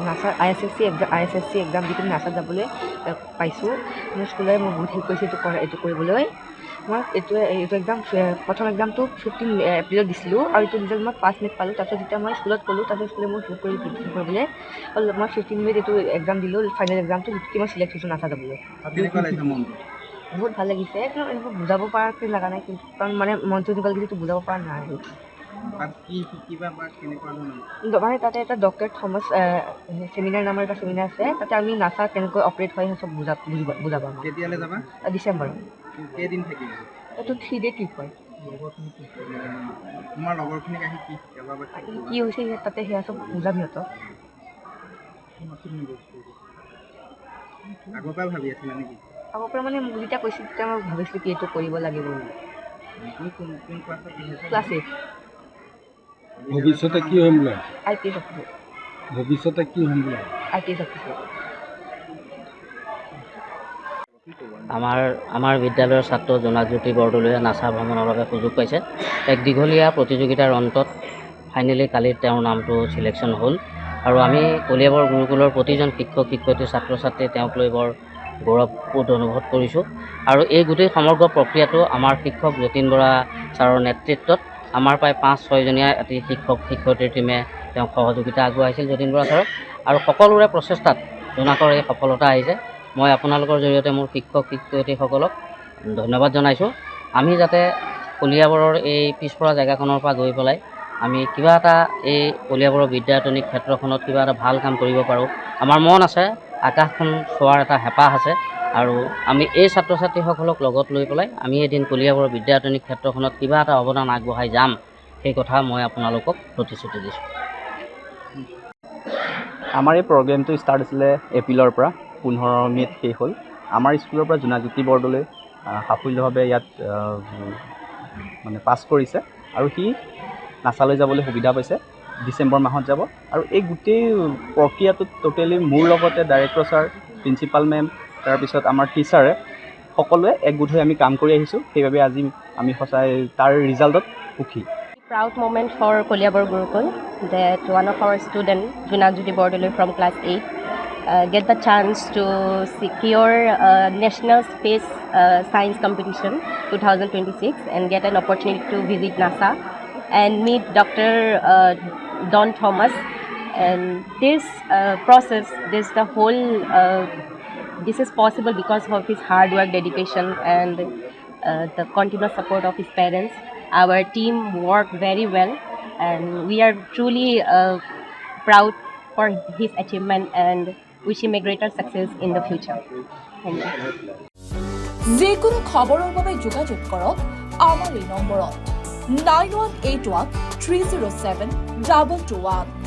নাচা ISSC exam দি নাচা যাবলৈ পাইছোঁ। মোৰ স্কুলে মোক বহুত হেল্প কৰিছে এইটো কৰিবলৈ। মই এইটো এক্সাম প্ৰথম এক্সামটো 15 এপ্ৰিলত দিছিলোঁ আৰু এইটো ৰিজাল্ট মই 5 মে'ত পালোঁ। তাৰপিছত যেতিয়া মই স্কুলত ক'লোঁ তাৰপিছত স্কুলে মোক হেল্প কৰিবলৈ মই 15 মে'ত এইটো এক্সাম দিলোঁ, ফাইনেল এক্সামটো যিটো মই চিলেক্ট হৈছোঁ নাচা যাবলৈ। বহুত ভাল লাগিছে। এইবোৰ বুজাব পৰাকৈ লগা নাই, কিন্তু কাৰণ মানে মনটো এনেকুৱা লাগিছে বুজাব পৰা নাই আৰু। মানে তাতে এটা ডক্টৰ থমাছ ছেমিনাৰ নামৰ এটা ছেমিনাৰ আছে, তাতে আমি নাচা কেনেকৈ অপাৰেট হয় চব বুজাব। কেতিয়ালৈ যাবা? ডিচেম্বৰত। কেইদিন থাকিব? এইটো 3 ডে ট্ৰিপ হয়। তোমাৰ লগৰখিনিক আহি কি শিকাবা বা কি হৈছে তাতে সেয়া চব বুজাম সিহঁতক। আগৰ পৰাই ভাবি আছিলা নেকি? আগৰ পৰা মানে মোক যেতিয়া কৈছিল তেতিয়া মই ভাবিছিলোঁ কি এইটো কৰিব লাগিব বুলি। কোন ক্লাছত ক্লাছ 8। ভৱিষ্যতে কি হ'ম বুলি IPS অফিচাৰ। ভৱিষ্যতে কি হ'ম বুলি IPS অফিচাৰ। আমাৰ বিদ্যালয়ৰ ছাত্ৰ জোনাকজ্যোতি বৰদলৈয়ে নাচা ভ্ৰমণৰ বাবে সুযোগ পাইছে। এক দীঘলীয়া প্ৰতিযোগিতাৰ অন্তত ফাইনেলি কালি তেওঁৰ নামটো চিলেকশ্যন হ'ল আৰু আমি কলিয়াবৰ গুৰুকুলৰ প্ৰতিজন শিক্ষক শিক্ষয়িত্ৰী ছাত্ৰ ছাত্ৰী তেওঁক লৈ বৰ গৌৰৱবোধ অনুভৱ কৰিছোঁ। আৰু এই গোটেই সমগ্ৰ প্ৰক্ৰিয়াটো আমাৰ শিক্ষক যতীন বৰা ছাৰৰ নেতৃত্বত আমাৰ প্ৰায় 5-6 জনীয়া এটি শিক্ষক শিক্ষয়িত্ৰীৰ টীমে তেওঁক সহযোগিতা আগবঢ়াইছিল যতীন বৰা ছাৰক, আৰু সকলোৰে প্ৰচেষ্টাত জোনাকৰ এই সফলতা আহিছে। মই আপোনালোকৰ জৰিয়তে মোৰ শিক্ষক শিক্ষয়িত্ৰীসকলক ধন্যবাদ জনাইছোঁ। আমি যাতে কলিয়াবৰৰ এই পিছপৰা জেগাখনৰ পৰা গৈ পেলাই আমি কিবা এটা এই কলিয়াবৰৰ বিদ্যায়তনিক ক্ষেত্ৰখনত কিবা এটা ভাল কাম কৰিব পাৰোঁ। আমাৰ মন আছে, আকাশখন চোৱাৰ এটা হেঁপাহ আছে, আৰু আমি এই ছাত্ৰ ছাত্ৰীসকলক লগত লৈ পেলাই আমি এদিন কলিয়াবৰৰ বিদ্যায়তনিক ক্ষেত্ৰখনত কিবা এটা অৱদান আগবঢ়াই যাম, সেই কথা মই আপোনালোকক প্ৰতিশ্ৰুতি দিছোঁ। আমাৰ এই প্ৰগ্ৰেমটো ষ্টাৰ্ট হৈছিলে এপ্ৰিলৰ পৰা, 15 মে'ত শেষ হ'ল। আমাৰ স্কুলৰ পৰা জোনাকজ্যোতি বৰদলৈ সাফল্যভাৱে ইয়াত মানে পাছ কৰিছে আৰু সি নাচালৈ যাবলৈ সুবিধা পাইছে। ডিচেম্বৰ মাহত যাব, আৰু এই গোটেই প্ৰক্ৰিয়াটোত টোটেলি মোৰ লগতে ডাইৰেক্টৰ ছাৰ, প্ৰিন্সিপাল মেম, তাৰপিছত আমাৰ টিচাৰে সকলোৱে একগোট হৈ আমি কাম কৰি আহিছোঁ। সেইবাবে আজি আমি সঁচাই তাৰ ৰিজাল্টত সুখী। Proud moment for Koliabor Gurukul that one of our student, Jonakyoti Bordoloi from class 8, get the chance to secure National Space Science Competition 2026 and get an opportunity to visit NASA and meet Dr. Don Thomas. And this process, this is possible because of his hard work, dedication, and the continuous support of his parents. Our team worked very well, and we are truly proud for his achievement and wish him a greater success in the future. Thank you. যিকোনো খবৰৰ বাবে যোগাযোগ কৰক আমাৰ এই নম্বৰত 9181 307 221।